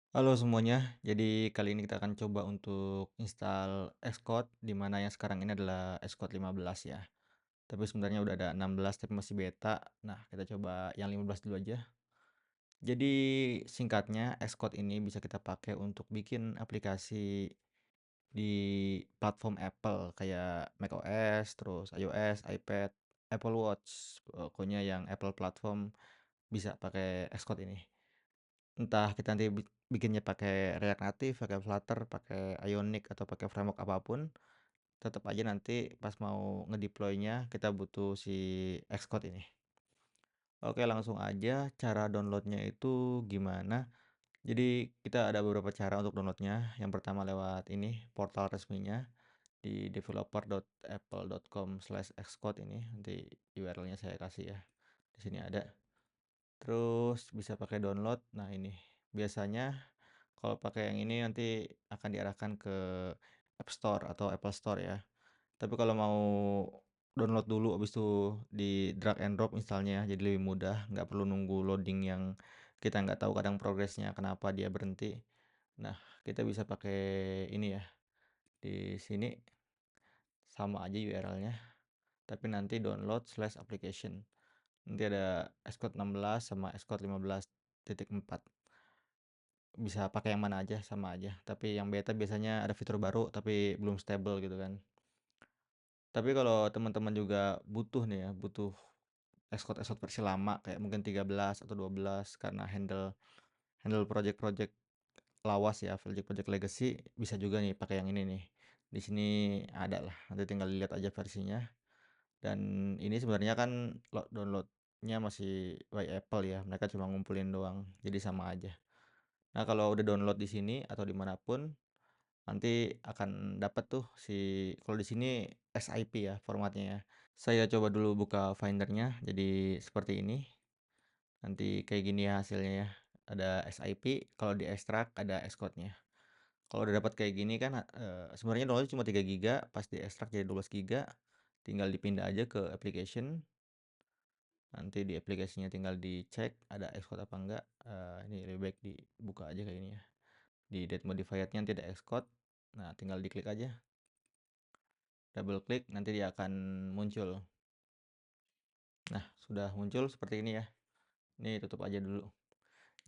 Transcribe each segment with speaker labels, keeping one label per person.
Speaker 1: Halo semuanya, jadi kali ini kita akan coba untuk install Xcode, di mana yang sekarang ini adalah Xcode 15 ya. Tapi sebenarnya udah ada 16 tapi masih beta. Nah, kita coba yang 15 dulu aja. Jadi singkatnya Xcode ini bisa kita pakai untuk bikin aplikasi di platform Apple kayak macOS, terus iOS, iPad, Apple Watch. Pokoknya yang Apple platform bisa pakai Xcode ini. Entah kita nanti bikinnya pakai React Native, pakai Flutter, pakai Ionic atau pakai framework apapun, tetap aja nanti pas mau ngedeploy-nya kita butuh si Xcode ini. Oke, langsung aja cara downloadnya itu gimana. Jadi kita ada beberapa cara untuk downloadnya. Yang pertama lewat ini portal resminya di developer.apple.com/xcode ini. Nanti URL-nya saya kasih ya. Di sini ada. Terus bisa pakai download. Nah, ini biasanya kalau pakai yang ini nanti akan diarahkan ke App Store atau Apple Store ya. Tapi kalau mau download dulu habis itu di drag and drop installnya jadi lebih mudah, nggak perlu nunggu loading yang kita nggak tahu kadang progresnya kenapa dia berhenti. Nah, kita bisa pakai ini ya. Di sini sama aja URL-nya, tapi nanti download/application. Nanti ada Xcode 16 sama Xcode 15.4. Bisa pakai yang mana aja sama aja, tapi yang beta biasanya ada fitur baru tapi belum stable gitu kan. Tapi kalau teman-teman juga butuh nih ya, butuh Xcode versi lama kayak mungkin 13 atau 12 karena handle handle project-project lawas ya, project-project legacy, bisa juga nih pakai yang ini nih. Di sini ada lah, nanti tinggal lihat aja versinya. Dan ini sebenarnya kan downloadnya masih by Apple ya, mereka cuma ngumpulin doang, jadi sama aja. Nah, kalau udah download di sini atau dimanapun, nanti akan dapat tuh kalau di sini SIP ya formatnya ya. Saya coba dulu buka Findernya, jadi seperti ini. Nanti kayak gini ya hasilnya ya. Ada SIP, kalau di ekstrak ada Xcode-nya. Kalau udah dapat kayak gini kan sebenarnya download cuma 3 giga, pas di ekstrak jadi 12 giga, tinggal dipindah aja ke application. Nanti di aplikasinya tinggal dicek ada Xcode apa enggak. Ini lebih baik dibuka aja kayak ini ya. Di date modifier-nya nanti ada Xcode. Nah, tinggal diklik aja. Double klik nanti dia akan muncul. Nah, sudah muncul seperti ini ya. Ini tutup aja dulu.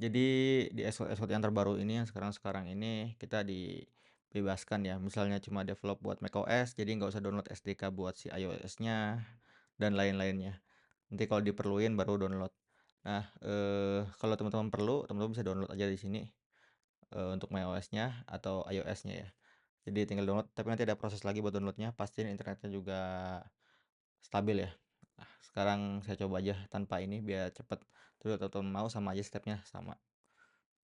Speaker 1: Jadi di Xcode yang terbaru ini yang sekarang-sekarang ini kita dibebaskan ya. Misalnya cuma develop buat macOS, jadi nggak usah download SDK buat si iOS-nya dan lain-lainnya. Nanti kalau diperluin baru download. Nah, kalau teman-teman perlu, teman-teman bisa download aja di sini untuk macOS-nya atau iOS-nya ya. Jadi tinggal download, tapi nanti ada proses lagi buat downloadnya. Pastiin internetnya juga stabil ya. Nah, sekarang saya coba aja tanpa ini biar cepet. Terus atau mau sama aja stepnya sama.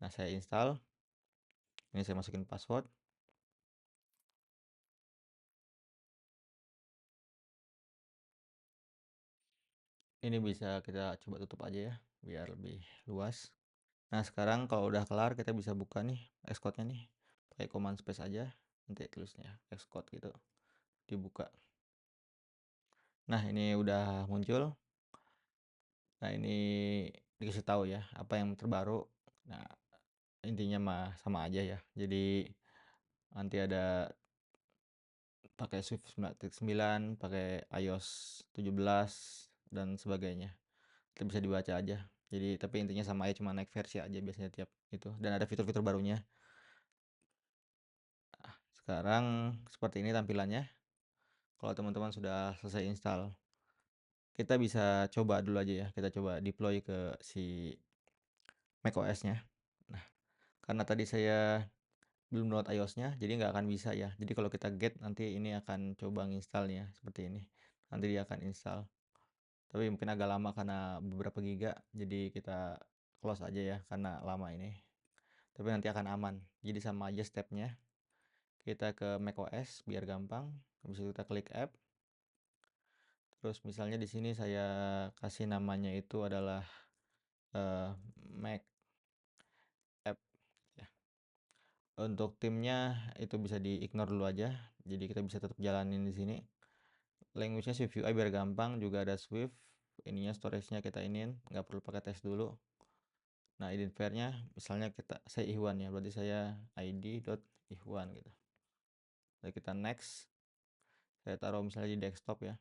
Speaker 1: Nah, saya install. Ini saya masukin password. Ini bisa kita coba tutup aja ya biar lebih luas. Nah, sekarang kalau udah kelar kita bisa buka nih Xcode-nya nih. Pakai command space aja. Nanti tulisnya Xcode gitu. Dibuka. Nah, ini udah muncul. Nah, ini dikasih tahu ya apa yang terbaru. Nah, intinya mah sama aja ya. Jadi nanti ada pakai Swift 9, pakai iOS 17 dan sebagainya. Itu bisa dibaca aja. Jadi tapi intinya sama aja, cuma naik versi aja biasanya tiap itu. Dan ada fitur-fitur barunya. Sekarang seperti ini tampilannya. Kalau teman-teman sudah selesai install, kita bisa coba dulu aja ya. Kita coba deploy ke si macOS-nya. Nah, karena tadi saya belum download iOS-nya, jadi nggak akan bisa ya. Jadi kalau kita get nanti ini akan coba nginstalnya seperti ini. Nanti dia akan install. Tapi mungkin agak lama karena beberapa giga, jadi kita close aja ya karena lama ini. Tapi nanti akan aman. Jadi sama aja stepnya. Kita ke macOS biar gampang. Habis itu kita klik app. Terus misalnya di sini saya kasih namanya itu adalah eh, Mac app ya. Untuk timnya itu bisa di-ignore dulu aja. Jadi kita bisa tetap jalanin di sini. Language-nya Swift UI biar gampang, juga ada Swift. Ininya storage-nya kita inin, nggak perlu pakai tes dulu. Nah, identifiernya misalnya saya Ihwan ya, berarti saya id.ihwan gitu. Lalu kita next, saya taruh misalnya di desktop ya.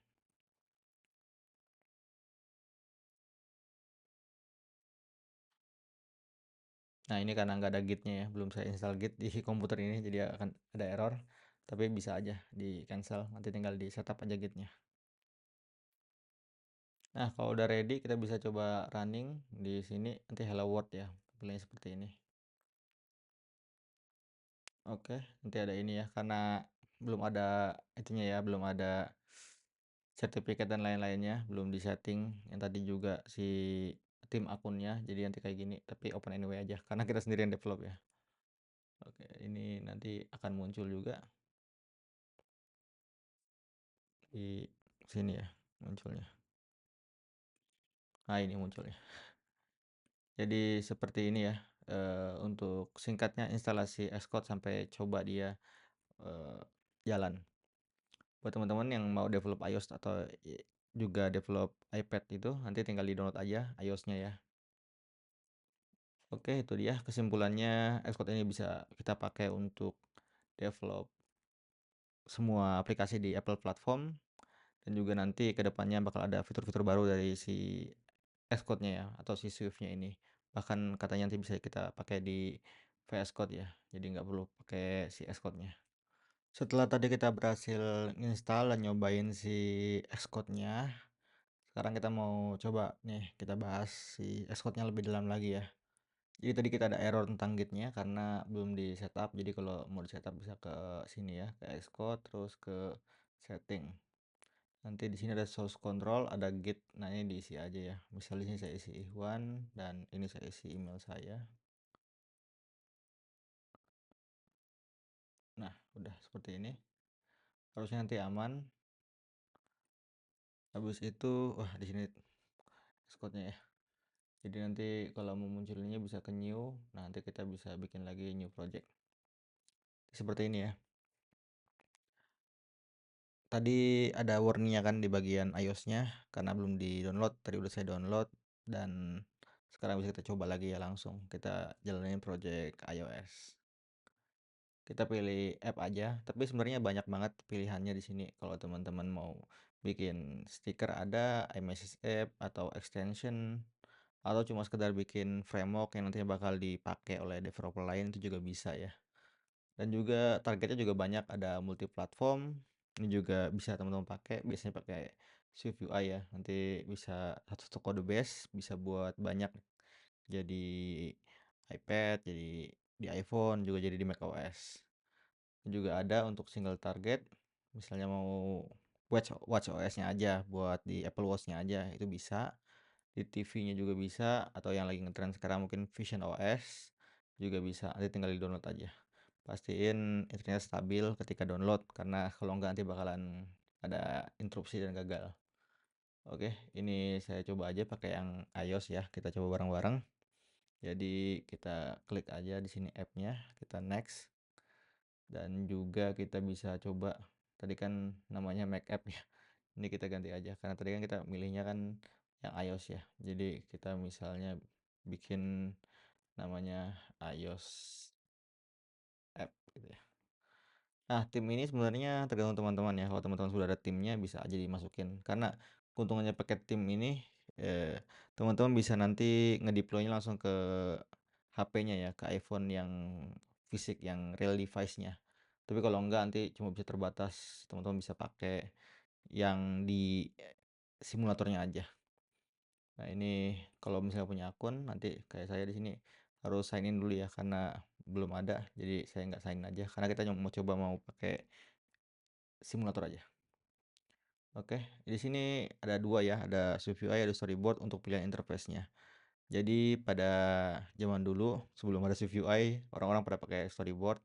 Speaker 1: Nah, ini karena nggak ada Git-nya ya, belum saya install Git di komputer ini, jadi akan ada error. Tapi bisa aja di cancel, nanti tinggal di setup aja Git-nya. Nah, kalau udah ready, kita bisa coba running di sini, nanti hello world ya, pilihnya seperti ini. Oke, nanti ada ini ya, karena belum ada itunya ya, belum ada sertifikat dan lain-lainnya, belum di setting. Yang tadi juga si tim akunnya, jadi nanti kayak gini, tapi open anyway aja, karena kita sendiri yang develop ya. Oke, ini nanti akan muncul juga di sini ya, munculnya. Nah, ini munculnya. Jadi seperti ini ya, untuk singkatnya instalasi Xcode sampai coba dia eh, jalan. Buat teman-teman yang mau develop iOS atau juga develop iPad itu, nanti tinggal di-download aja iOS-nya ya. Oke, itu dia kesimpulannya. Xcode ini bisa kita pakai untuk develop semua aplikasi di Apple platform, dan juga nanti ke depannya bakal ada fitur-fitur baru dari si Xcode-nya ya, atau si Swift-nya ini. Bahkan katanya nanti bisa kita pakai di VS Code ya, jadi nggak perlu pakai si Xcode-nya. Setelah tadi kita berhasil install dan nyobain si Xcode-nya, sekarang kita mau coba nih, kita bahas si Xcode-nya lebih dalam lagi ya. Jadi tadi kita ada error tentang Git-nya karena belum di setup. Jadi kalau mau di setup bisa ke sini ya, ke Xcode terus ke setting. Nanti di sini ada source control, ada Git. Nah, ini diisi aja ya. Misalnya di sini saya isi Ikhwan dan ini saya isi email saya. Nah, udah seperti ini. Harusnya nanti aman. Habis itu, wah di sini Xcode-nya ya. Jadi nanti kalau mau munculnya bisa ke new. Nah, nanti kita bisa bikin lagi new project. Seperti ini ya. Tadi ada warningnya kan di bagian iOS-nya karena belum di-download. Tadi udah saya download dan sekarang bisa kita coba lagi ya, langsung kita jalanin project iOS. Kita pilih app aja, tapi sebenarnya banyak banget pilihannya di sini. Kalau teman-teman mau bikin stiker ada, iMessage app atau extension, atau cuma sekedar bikin framework yang nantinya bakal dipakai oleh developer lain itu juga bisa ya. Dan juga targetnya juga banyak, ada multi platform. Ini juga bisa teman-teman pakai, biasanya pakai Swift UI ya. Nanti bisa satu kode base, bisa buat banyak, jadi iPad, jadi di iPhone, juga jadi di macOS. Juga ada untuk single target, misalnya mau watch OS-nya aja, buat di Apple Watch-nya aja itu bisa. Di TV-nya juga bisa, atau yang lagi ngetren sekarang mungkin Vision OS juga bisa. Nanti tinggal di-download aja. Pastiin internet stabil ketika download, karena kalau enggak nanti bakalan ada interupsi dan gagal. Oke, ini saya coba aja pakai yang iOS ya. Kita coba bareng-bareng. Jadi kita klik aja di sini app-nya, kita next. Dan juga kita bisa coba, tadi kan namanya Mac app ya. Ini kita ganti aja karena tadi kan kita milihnya kan yang iOS ya. Jadi kita misalnya bikin namanya iOS app gitu ya. Nah, tim ini sebenarnya tergantung teman-teman ya. Kalau teman-teman sudah ada timnya bisa aja dimasukin. Karena keuntungannya pakai tim ini, teman-teman bisa nanti ngedeploy-nya langsung ke HP-nya ya, ke iPhone yang fisik, yang real device-nya. Tapi kalau enggak nanti cuma bisa terbatas, teman-teman bisa pakai yang di simulatornya aja. Nah, ini kalau misalnya punya akun, nanti kayak saya di sini harus sign in dulu ya, karena belum ada. Jadi saya nggak sign in aja, karena kita mau coba mau pakai simulator aja. Oke, di sini ada dua ya, ada SwiftUI, ada Storyboard untuk pilihan interface-nya. Jadi pada zaman dulu sebelum ada SwiftUI, orang-orang pada pakai Storyboard.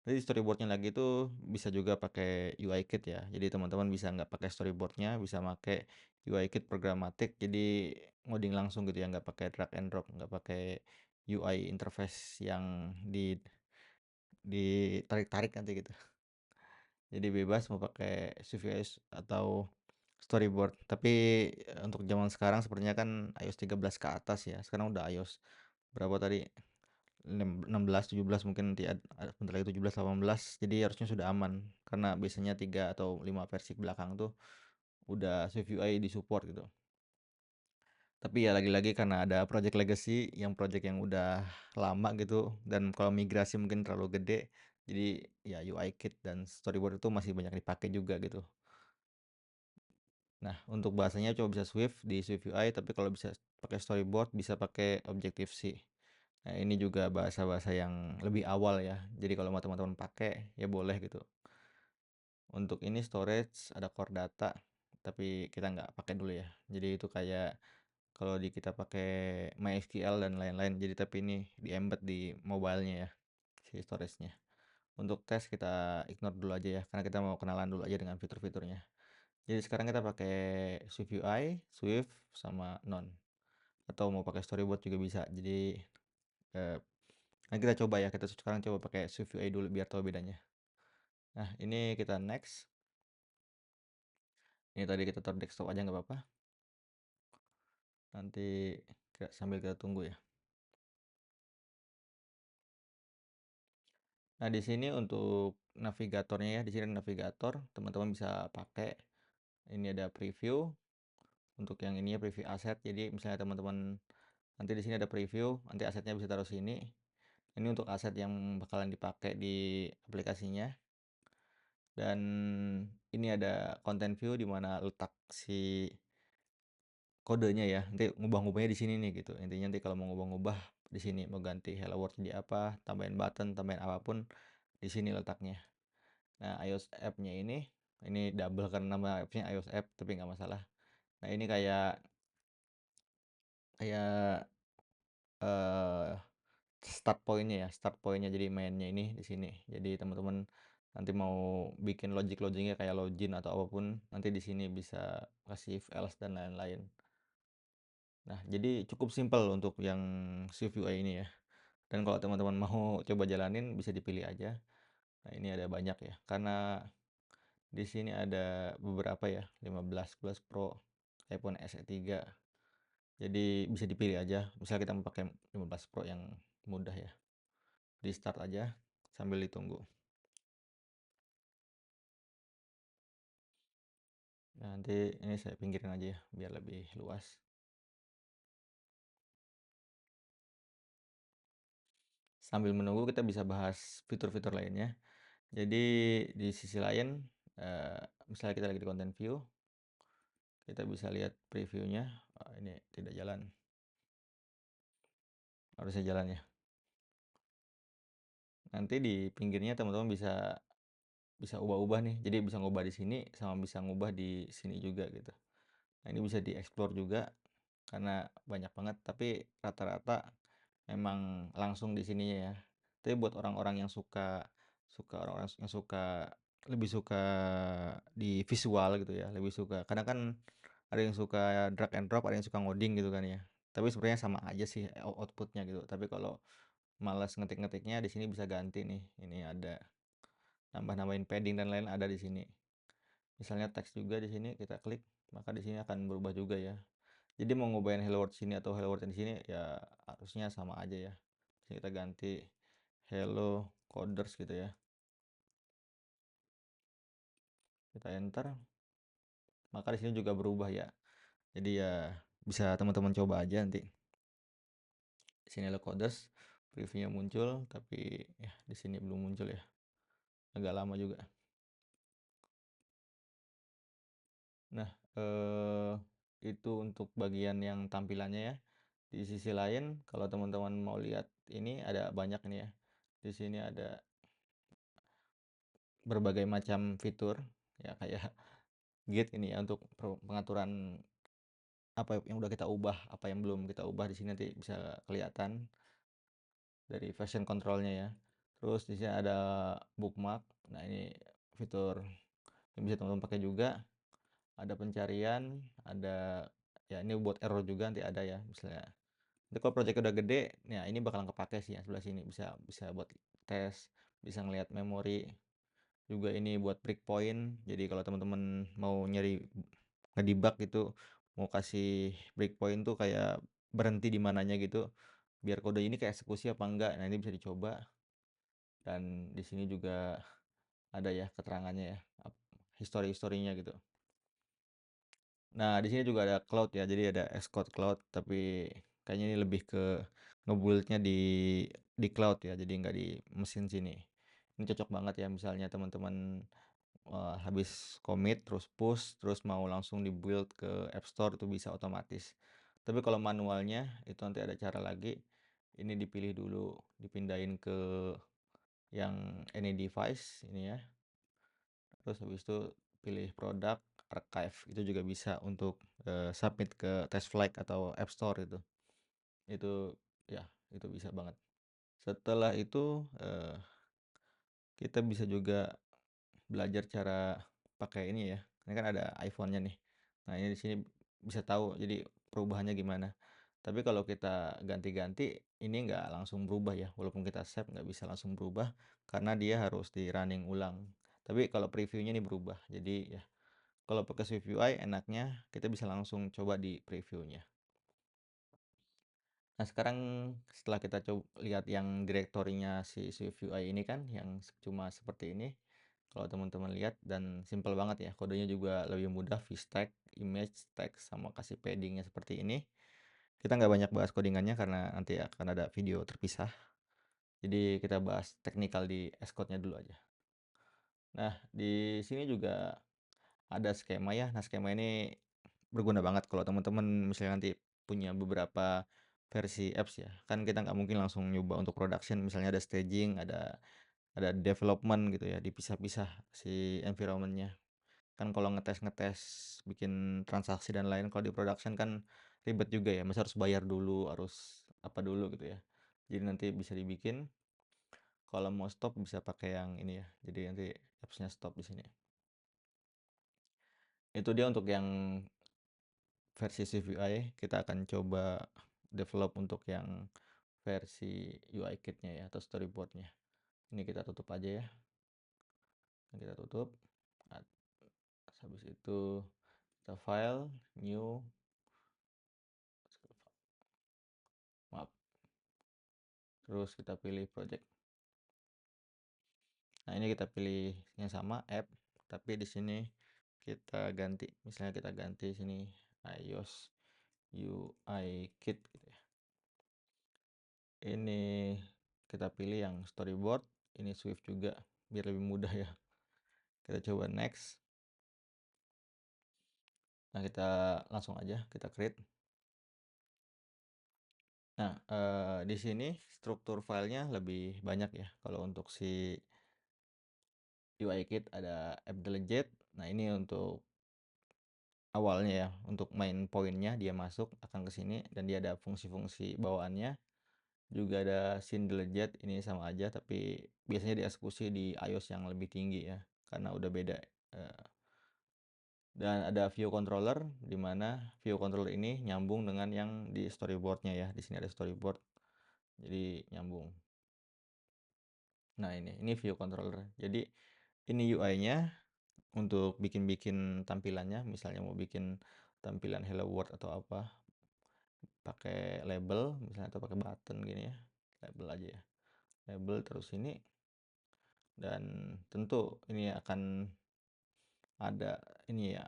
Speaker 1: Jadi Storyboard-nya lagi itu bisa juga pakai UI Kit ya. Jadi teman-teman bisa nggak pakai Storyboard-nya, bisa pakai UI Kit programatik. Jadi ngoding langsung gitu ya, nggak pakai drag and drop, nggak pakai UI interface yang ditarik-tarik nanti gitu. Jadi bebas mau pakai CVS atau storyboard. Tapi untuk zaman sekarang sepertinya kan iOS 13 ke atas ya. Sekarang udah iOS berapa tadi, 16, 17 mungkin nanti bentar lagi 17, 18, jadi harusnya sudah aman. Karena biasanya 3 atau 5 versi belakang tuh udah SwiftUI di-support gitu. Tapi ya lagi-lagi karena ada project legacy, project yang udah lama gitu, dan kalau migrasi mungkin terlalu gede, jadi ya UI kit dan storyboard itu masih banyak dipakai juga gitu. Nah, untuk bahasanya coba bisa Swift di SwiftUI, tapi kalau bisa pakai storyboard bisa pakai Objective-C. Nah, ini juga bahasa-bahasa yang lebih awal ya. Jadi kalau mau teman-teman pakai ya boleh gitu. Untuk ini storage ada core data, tapi kita nggak pakai dulu ya. Jadi itu kayak kalau kita pakai MySQL dan lain-lain. Jadi tapi ini di embed di mobile-nya ya, si storage-nya. Untuk tes kita ignore dulu aja ya, karena kita mau kenalan dulu aja dengan fitur-fiturnya. Jadi sekarang kita pakai SwiftUI, Swift sama None. Atau mau pakai storyboard juga bisa. Jadi eh, nanti kita coba ya, kita sekarang coba pakai SwiftUI dulu biar tahu bedanya. Nah, ini kita next. Ini tadi kita taruh desktop aja nggak apa-apa. Nanti sambil kita tunggu ya. Nah, di sini untuk navigatornya ya, di sini navigator, teman-teman bisa pakai. Ini ada preview. Untuk yang ini ya preview aset. Jadi misalnya teman-teman nanti di sini ada preview, nanti asetnya bisa taruh sini. Ini untuk aset yang bakalan dipakai di aplikasinya. Dan ini ada content view di mana letak si kodenya ya. Nanti ngubah-ngubahnya di sini nih gitu. Intinya nanti kalau mau ngubah-ngubah di sini mau ganti hello world jadi apa, tambahin button, tambahin apapun di sini letaknya. Nah, iOS app-nya ini double karena nama app-nya iOS app tapi nggak masalah. Nah, ini kayak kayak eh start point-nya ya, start point-nya jadi mainnya ini di sini. Jadi teman-teman nanti mau bikin logic-logicnya kayak login atau apapun, nanti di sini bisa kasih if else dan lain-lain. Nah, jadi cukup simpel untuk yang Swift UI ini ya. Dan kalau teman-teman mau coba jalanin bisa dipilih aja. Nah, ini ada banyak ya. Karena di sini ada beberapa ya, 15 Plus Pro, iPhone SE 3. Jadi bisa dipilih aja. Misal kita mau pakai 15 Pro yang mudah ya. Di start aja sambil ditunggu. Nah, nanti ini saya pinggirin aja ya biar lebih luas. Sambil menunggu kita bisa bahas fitur-fitur lainnya. Jadi di sisi lain, misalnya kita lagi di content view, kita bisa lihat previewnya. Ini tidak jalan, harusnya jalan ya. Nanti di pinggirnya teman-teman bisa bisa ubah-ubah nih. Jadi bisa ngubah di sini sama bisa ngubah di sini juga gitu. Nah, ini bisa dieksplor juga karena banyak banget. Tapi rata-rata memang langsung di sininya ya. Tapi buat orang-orang yang suka suka orang-orang yang suka lebih suka di visual gitu ya, lebih suka. Kadang kan ada yang suka drag and drop, ada yang suka ngoding gitu kan ya. Tapi sebenarnya sama aja sih outputnya gitu. Tapi kalau malas ngetik-ngetiknya di sini bisa ganti nih. Ini ada nambah-nambahin padding dan lain ada di sini. Misalnya teks juga di sini kita klik, maka di sini akan berubah juga ya. Jadi mau ngobain hello world sini atau hello world di sini ya harusnya sama aja ya. Jadi kita ganti hello coders gitu ya. Kita enter, maka di sini juga berubah ya. Jadi ya bisa teman-teman coba aja nanti. Di sini hello coders, previewnya muncul, tapi ya di sini belum muncul ya. Agak lama juga. Nah, itu untuk bagian yang tampilannya ya. Di sisi lain, kalau teman-teman mau lihat ini ada banyak nih ya. Di sini ada berbagai macam fitur ya kayak gate ini ya untuk pengaturan apa yang udah kita ubah, apa yang belum kita ubah di sini nanti bisa kelihatan dari version controlnya ya. Terus di sini ada bookmark. Nah, ini fitur yang bisa teman-teman pakai juga. Ada pencarian, ada ya ini buat error juga nanti ada ya misalnya. Nanti kalau project udah gede, ya ini bakalan kepake sih yang sebelah sini bisa bisa buat tes, bisa ngelihat memori. Juga ini buat breakpoint. Jadi kalau teman-teman mau nyari ngedebug gitu, mau kasih breakpoint tuh kayak berhenti di mananya gitu, biar kode ini keeksekusi apa enggak. Nah, ini bisa dicoba dan di sini juga ada ya keterangannya ya, history-historinya gitu. Nah, di sini juga ada cloud ya, jadi ada Xcode Cloud, tapi kayaknya ini lebih ke ngebuildnya di cloud ya, jadi nggak di mesin sini. Ini cocok banget ya, misalnya teman-teman habis commit, terus push, terus mau langsung di-build ke App Store itu bisa otomatis. Tapi kalau manualnya itu nanti ada cara lagi, ini dipilih dulu, dipindahin ke yang any device ini ya. Terus habis itu pilih produk, archive, itu juga bisa untuk submit ke test flight atau App Store itu. Itu ya, itu bisa banget. Setelah itu kita bisa juga belajar cara pakai ini ya. Ini kan ada iPhone-nya nih. Nah, ini di sini bisa tahu jadi perubahannya gimana. Tapi kalau kita ganti-ganti ini nggak langsung berubah ya. Walaupun kita save nggak bisa langsung berubah karena dia harus di running ulang. Tapi kalau previewnya ini berubah. Jadi ya kalau pakai Swift UI enaknya kita bisa langsung coba di previewnya. Nah, sekarang setelah kita lihat yang direktorinya si Swift UI ini kan yang cuma seperti ini. Kalau teman-teman lihat dan simple banget ya, kodenya juga lebih mudah, VStack, image, text, sama kasih paddingnya seperti ini. Kita nggak banyak bahas codingannya karena nanti akan ada video terpisah. Jadi kita bahas teknikal di Xcode-nya dulu aja. Nah, di sini juga ada skema ya. Nah, skema ini berguna banget kalau teman-teman misalnya nanti punya beberapa versi apps ya. Kan kita nggak mungkin langsung nyoba untuk production, misalnya ada staging, ada development gitu ya, dipisah-pisah si environment-nya. Kan kalau ngetes-ngetes bikin transaksi dan lain kalau di production kan ribet juga ya, masa harus bayar dulu, harus apa dulu gitu ya. Jadi nanti bisa dibikin kalau mau stop bisa pakai yang ini ya. Jadi nanti apps-nya stop di sini. Itu dia untuk yang versi CVI. Kita akan coba develop untuk yang versi UI kit-nya ya atau storyboard-nya. Ini kita tutup aja ya. Ini kita tutup. Nah, habis itu kita file, new, maaf, terus kita pilih project. Nah, ini kita pilih yang sama app, tapi di sini kita ganti, misalnya kita ganti sini iOS UI kit gitu ya. Ini kita pilih yang storyboard, ini Swift juga biar lebih mudah ya. Kita coba next. Nah, kita langsung aja kita create. Nah, di sini struktur filenya lebih banyak ya. Kalau untuk si UI kit ada app delegate. Nah, ini untuk awalnya ya, untuk main poinnya dia masuk akan ke sini dan dia ada fungsi-fungsi bawaannya. Juga ada scene delegate, ini sama aja tapi biasanya dieksekusi di iOS yang lebih tinggi ya, karena udah beda. Eh, Dan ada view controller, di mana view controller ini nyambung dengan yang di storyboardnya ya. Di sini ada storyboard, jadi nyambung. Nah, ini view controller. Jadi ini UI-nya untuk bikin-bikin tampilannya, misalnya mau bikin tampilan Hello World atau apa, pakai label misalnya atau pakai button gini ya. Label aja ya. Label terus ini dan tentu ini akan ada ini ya,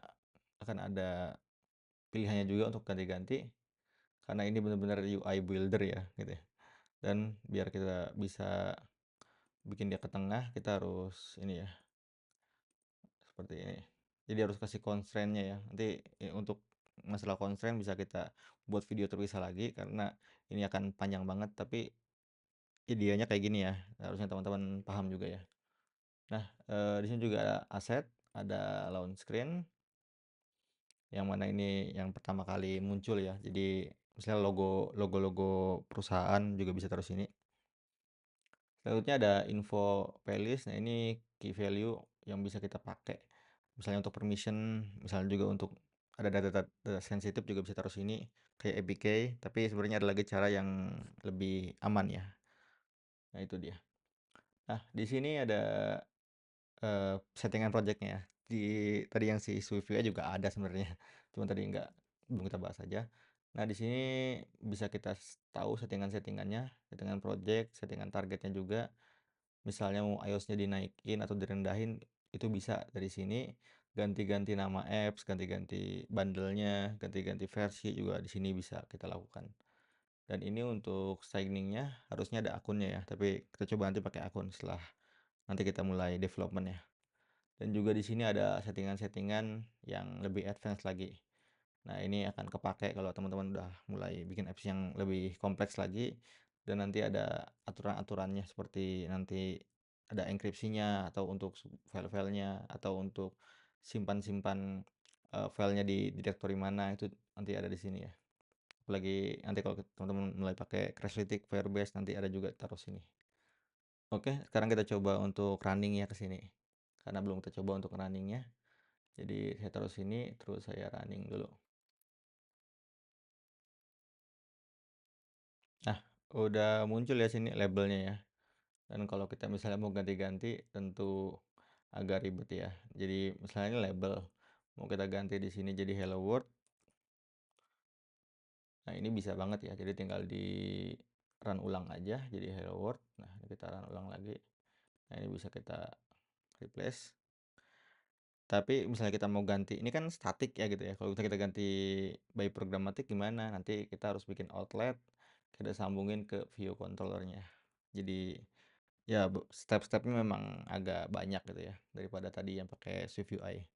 Speaker 1: akan ada pilihannya juga untuk ganti-ganti karena ini benar-benar UI builder ya gitu ya. Dan biar kita bisa bikin dia ke tengah, kita harus ini ya, seperti ini. Jadi harus kasih constraint-nya ya. Nanti untuk masalah constraint bisa kita buat video terpisah lagi karena ini akan panjang banget tapi ideanya kayak gini ya. Harusnya teman-teman paham juga ya. Nah, di sini juga ada aset, ada launch screen yang mana ini yang pertama kali muncul ya. Jadi misalnya logo-logo perusahaan juga bisa taruh sini. Selanjutnya ada info playlist. Nah, ini key value yang bisa kita pakai. Misalnya untuk permission, misalnya juga untuk ada data sensitif juga bisa taruh sini kayak APK, tapi sebenarnya ada lagi cara yang lebih aman ya. Nah, itu dia. Nah, di sini ada settingan projectnya ya. Di tadi yang si Swift juga ada sebenarnya. Cuma tadi belum kita bahas aja. Nah, di sini bisa kita tahu settingan-settingannya, settingan project, settingan targetnya juga. Misalnya mau iOS-nya dinaikin atau direndahin, itu bisa dari sini. Ganti-ganti nama apps, ganti-ganti bundle-nya, ganti-ganti versi juga di sini bisa kita lakukan. Dan ini untuk signingnya harusnya ada akunnya ya, tapi kita coba nanti pakai akun setelah nanti kita mulai development ya. Dan juga di sini ada settingan-settingan yang lebih advance lagi. Nah, ini akan kepakai kalau teman-teman udah mulai bikin apps yang lebih kompleks lagi dan nanti ada aturan-aturannya seperti nanti ada enkripsinya atau untuk file-filenya atau untuk simpan-simpan, filenya di direktori mana itu nanti ada di sini ya. Apalagi nanti kalau teman-teman mulai pakai Crashlytics, Firebase nanti ada juga taruh sini. Oke, sekarang kita coba untuk running ya ke sini. Karena belum kita coba untuk running-nya. Jadi saya taruh sini terus saya running dulu. Nah, udah muncul ya sini labelnya ya. Dan kalau kita misalnya mau ganti-ganti tentu agak ribet ya. Jadi misalnya label mau kita ganti di sini jadi Hello World. Nah, ini bisa banget ya. Jadi tinggal di run ulang aja jadi Hello World. Nah, ini kita run ulang lagi. Nah, ini bisa kita replace. Tapi misalnya kita mau ganti, ini kan statik ya gitu ya. Kalau kita ganti by programmatic gimana? Nanti kita harus bikin outlet, kita sambungin ke view controllernya. Jadi ya step-stepnya memang agak banyak gitu ya daripada tadi yang pakai Swift UI.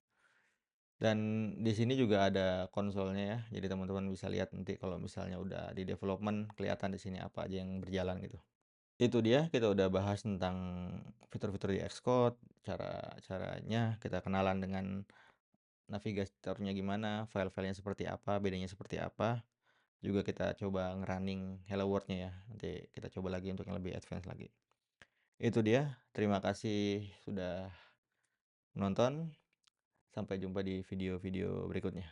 Speaker 1: Dan di sini juga ada konsolnya ya. Jadi teman-teman bisa lihat nanti kalau misalnya udah di development kelihatan di sini apa aja yang berjalan gitu. Itu dia kita udah bahas tentang fitur-fitur di Xcode, caranya kita kenalan dengan navigatornya gimana, file-filenya seperti apa, bedanya seperti apa. Juga kita coba ngerunning Hello World-nya ya. Nanti kita coba lagi untuk yang lebih advance lagi. Itu dia. Terima kasih sudah menonton. Sampai jumpa di video-video berikutnya.